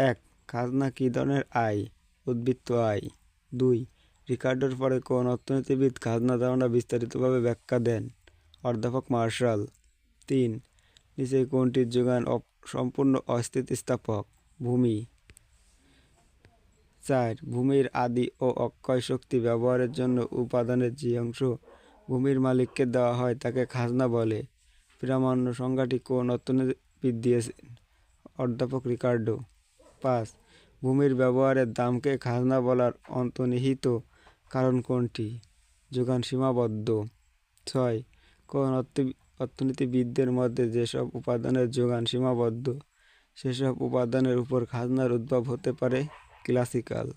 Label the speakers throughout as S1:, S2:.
S1: এক, খাজনা কী ধরনের আয়? উদ্বৃত্ত আয়। 2, রিকার্ডোর পরে কোন অর্থনীতিবিদ খাজনা ধারণা বিস্তারিতভাবে ব্যাখ্যা দেন? অধ্যাপক মার্শাল। 3, নিচে কোনটির যোগান সম্পূর্ণ অস্থিতিস্থাপক? ভূমি। 4, ভূমির আদি ও অক্ষয় শক্তি ব্যবহারের জন্য উপাদানের যে অংশ ভূমির মালিককে দেওয়া হয় তাকে খাজনা বলে। প্রামাণ্য সংজ্ঞাটি কোন অর্থনীতিবিদ দিয়েছেন? অধ্যাপক রিকার্ডো। 5, ভূমির ব্যবহারের দামকে খাজনা বলার অন্তর্নিহিত কারণ কোনটি? যোগান সীমাবদ্ধ। 6, কোন অর্থনীতিবিদদের মধ্যে যেসব উপাদানের যোগান সীমাবদ্ধ সেসব উপাদানের উপর খাজনার উদ্ভব হতে পারে? ক্লাসিক্যাল।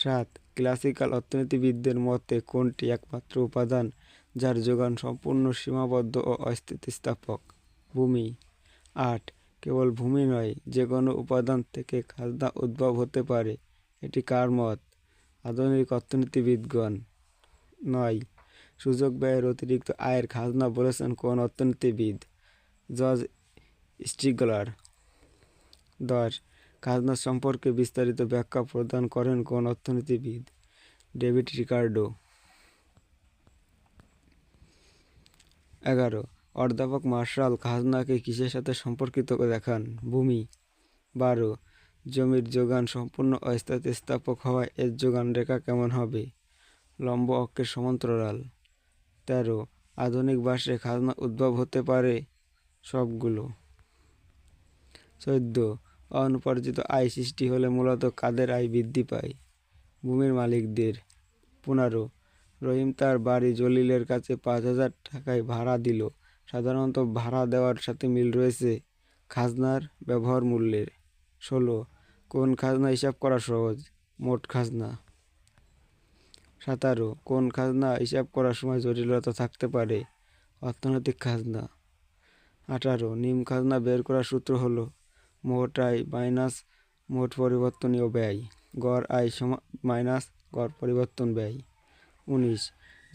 S1: 7, ক্লাসিক্যাল অর্থনীতিবিদদের মতে কোনটি একমাত্র উপাদান যার যোগান সম্পূর্ণ সীমাবদ্ধ ও অস্থিতিস্থাপক? ভূমি। 8, কেবল ভূমি নয়, যে কোনো উপাদান থেকে খাজনা উদ্ভব হতে পারে, এটি কার মত? আধুনিক অর্থনীতিবিদগণ। 9, সুযোগ ব্যয়ের অতিরিক্ত আয়ের খাজনা বলেছেন কোন অর্থনীতিবিদ? জর্জ স্ট্রিগলার। 10, খাজনা সম্পর্কে বিস্তারিত ব্যাখ্যা প্রদান করেন কোন অর্থনীতিবিদ? David Ricardo. 11, অধ্যাপক মার্শাল খাজনাকে কিসের সাথে সম্পর্কিত দেখান? ভূমি। 12, জমির যোগান সম্পূর্ণ অস্থিতিস্থাপক হওয়ায় এর যোগান রেখা কেমন হবে? লম্ব অক্ষের সমান্তরাল। 13, আধুনিক ভাষায় খাজনা উদ্ভব হতে পারে সবগুলো। 14, অনুপার্জিত আয় সৃষ্টি হলে মূলত কাদের আয় বৃদ্ধি পায়? ভূমির মালিকদের। 15, রহিম তার বাড়ি জলিলের কাছে 5,000 টাকায় ভাড়া দিল। সাধারণত ভাড়া দেওয়ার সাথে মিল রয়েছে খাজনার ব্যবহার মূল্যের। 16, কোন খাজনা হিসাব করা সহজ? মোট খাজনা। 17, কোন খাজনা হিসাব করার সময় জটিলতা থাকতে পারে? অর্থনৈতিক খাজনা। 18, নিম খাজনা বের করার সূত্র হলো মোট আয় মাইনাস মোট পরিবর্তনীয় ব্যয়, গড় আয় মাইনাস গড় পরিবর্তন ব্যয়। 19,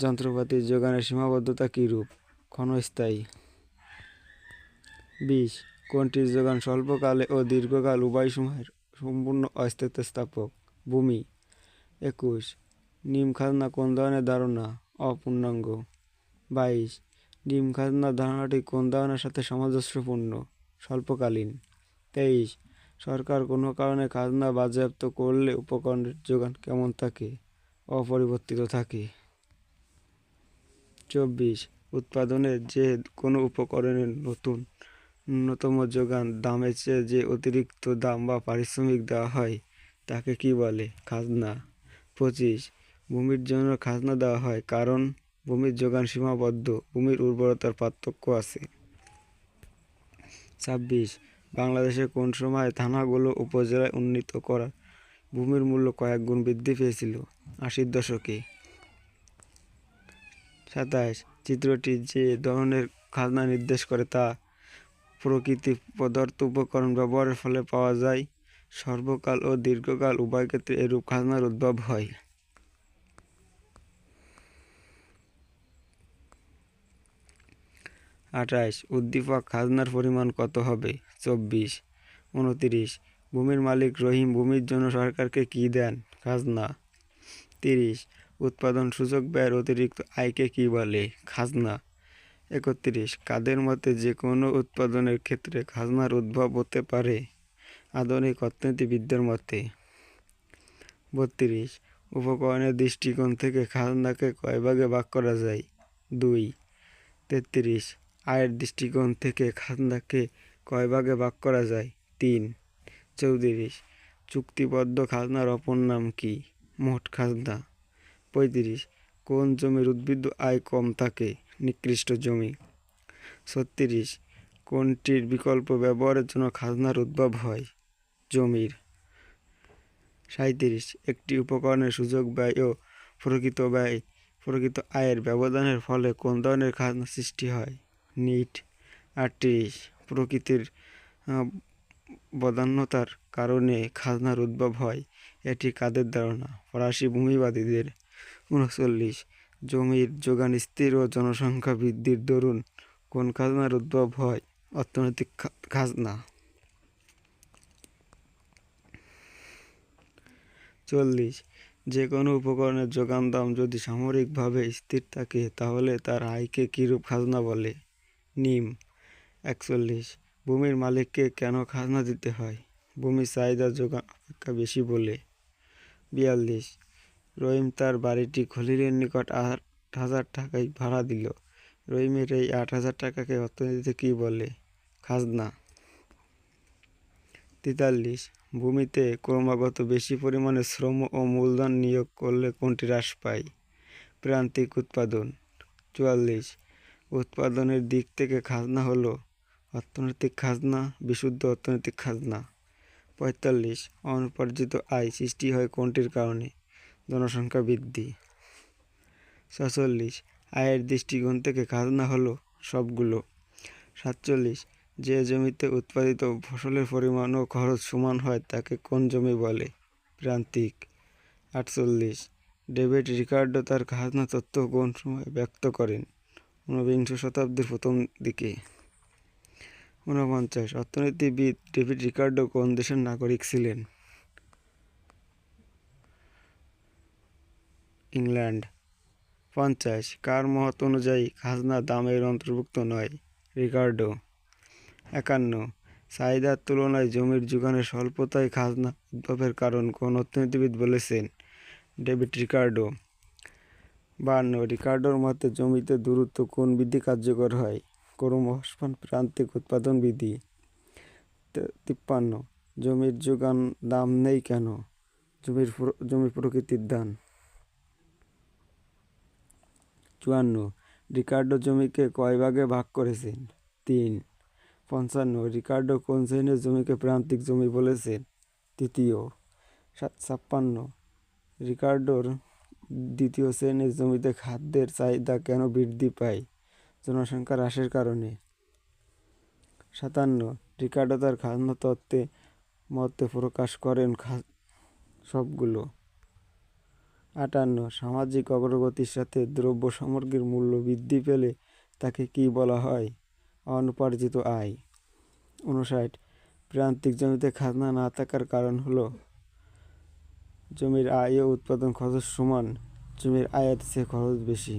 S1: যন্ত্রপাতির যোগানের সীমাবদ্ধতা কীরূপ? ক্ষণস্থায়ী। 20, কোনটির যোগান স্বল্পকালে ও দীর্ঘকাল উভয় সময়ের সম্পূর্ণ অস্থিতিস্থাপক? ভূমি। 21, নিম খাজনা কোন ধরনের ধারণা? অপূর্ণাঙ্গ। 22, নিম খাজনার ধারণাটি কোন ধারণার সাথে সামঞ্জস্যপূর্ণ? স্বল্পকালীন। 23, সরকার কোনো কারণে খাজনা বাজেয়াপ্ত করলে উপকরণের যোগান কেমন থাকে? অপরিবর্তিত থাকে। 24, উৎপাদনের যে কোনো উপকরণের ন্যূনতম যোগান দামের চেয়ে যে অতিরিক্ত দাম বা পারিশ্রমিক দেওয়া হয় তাকে কি বলে? খাজনা। 25, ভূমির জন্য খাজনা দেওয়া হয় কারণ ভূমির যোগান সীমাবদ্ধ, ভূমির উর্বরতার পার্থক্য আছে। 26, বাংলাদেশে কোন সময় থানাগুলো উপজেলায় উন্নীত করার ভূমির মূল্য কয়েক গুণ বৃদ্ধি পেয়েছিল? 80-র দশকে। 27, চিত্রটি যে ধরনের খাজনা নির্দেশ করে তা প্রকৃতি পদার্থ উপকরণ ব্যবহারের ফলে পাওয়া যায়। সর্বকাল ও দীর্ঘকাল উভয় ক্ষেত্রে এরূপ খাজনার উদ্ভব হয়। 28, উদ্দীপক খাজনার পরিমাণ কত হবে? 24। 29, ভূমির মালিক রহিম ভূমির জন্য সরকারকে কি দেন? খাজনা। 30, উৎপাদন সূচক ব্যয়ের অতিরিক্ত আয়কে কি বলে? খাজনা। 31, কাদের মতে যে কোনো উৎপাদনের ক্ষেত্রে খাজনার উদ্ভব হতে পারে? আধুনিক অর্থনীতিবিদদের মতে। 32, উপকরণের দৃষ্টিকোণ থেকে খাজনাকে কয় ভাগে ভাগ করা যায়? 2। 33, আয়ের দৃষ্টিকোণ থেকে খাজনাকে কয় ভাগে ভাগ করা যায়? 3। 34, চুক্তিবদ্ধ খাজনার অপর নাম কি? মোট খাজনা। 35, কোন জমির উদ্ভিদ আয় কম থাকে? নিকৃষ্ট জমি। 36, কোনটির বিকল্প ব্যবহারের জন্য খাজনার উদ্ভব হয়? জমির। 37, একটি উপকরণের সুযোগ ব্যয় ও প্রকৃত আয়ের ব্যবধানের ফলে কোন ধরনের খাজনা সৃষ্টি হয়? নিট। 38, প্রকৃতির বদান্যতার কারণে খাজনার উদ্ভব হয়, এটি কাদের ধারণা? ফরাসি ভূমিবাদীদের। 39, জমির যোগান স্থির ও জনসংখ্যা বৃদ্ধির দরুন কোন খাজনার উদ্ভব হয়? অর্থনৈতিক খাজনা। 40, যে কোনো উপকরণের যোগান দাম যদি সাময়িকভাবে স্থির থাকে তাহলে তার আয়কে কিরূপ খাজনা বলে? নিম। 41, ভূমির মালিককে কেন খাজনা দিতে হয়? ভূমির চাহিদা যোগান অপেক্ষা বেশি বলে। 42, রহিম তার বাড়িটি খলিলের নিকট 8,000 টাকায় ভাড়া দিল। রহিমের এই 8,000 টাকাকে অর্থনীতিতে কী বলে? খাজনা। 43, ভূমিতে ক্রমাগত বেশি পরিমাণে শ্রম ও মূলধন নিয়োগ করলে কোনটি হ্রাস পায়? প্রান্তিক উৎপাদন। 44, উৎপাদনের দিক থেকে খাজনা হলো অর্থনৈতিক খাজনা, বিশুদ্ধ অর্থনৈতিক খাজনা। 45, অনুপার্জিত আয় সৃষ্টি হয় কোনটির কারণে? জনসংখ্যা বৃদ্ধি। 46, আয়ের দৃষ্টিকোণ থেকে খাজনা হলো সবগুলো। 47, যে জমিতে উৎপাদিত ফসলের পরিমাণ ও খরচ সমান হয় তাকে কোন জমি বলে? প্রান্তিক। 48, ডেভিড রিকার্ডো তার খাজনা তত্ত্ব কোন সময় ব্যক্ত করেন? 19বিংশ শতাব্দীর প্রথম দিকে। 49, অর্থনীতিবিদ ডেভিড রিকার্ডো কোন দেশের নাগরিক ছিলেন? ইংল্যান্ড। 50, কার মত অনুযায়ী খাজনা দামের অন্তর্ভুক্ত নয়? রিকার্ডো। 51, চাহিদার তুলনায় জমির যোগানের স্বল্পতায় খাজনা উদ্ভবের কারণ কোন অর্থনীতিবিদ বলেছেন? David Ricardo. 52, রিকার্ডোর মতে জমিতে দ্রুত কোন বিধি কার্যকর হয়? ক্রমহ্রাসমান প্রান্তিক উৎপাদন বিধি। 53, জমির যোগান দাম নেই কেন? জমি প্রকৃতির দান। 54, রিকার্ডো জমিকে কয় ভাগে ভাগ করেছেন? 3। 55, রিকার্ডো কোন শ্রেণীর জমিকে প্রান্তিক জমি বলেছেন? তৃতীয়। 56, রিকার্ডোর দ্বিতীয় শ্রেণীর জমিতে খাদ্যের চাহিদা কেন বৃদ্ধি পায়? জনসংখ্যা হ্রাসের কারণে। 57, রিকার্ডো তার খাজনা তত্ত্বে মতে প্রকাশ করেন সবগুলো। 58, সামাজিক অগ্রগতির সাথে দ্রব্য সামগ্রীর মূল্য বৃদ্ধি পেলে তাকে কি বলা হয়? অনুপার্জিত আয়। 59, প্রান্তিক জমিতে খাজনা না থাকার কারণ হলো জমির আয় ও উৎপাদন খরচ সমান, জমির আয়ের চেয়ে খরচ বেশি।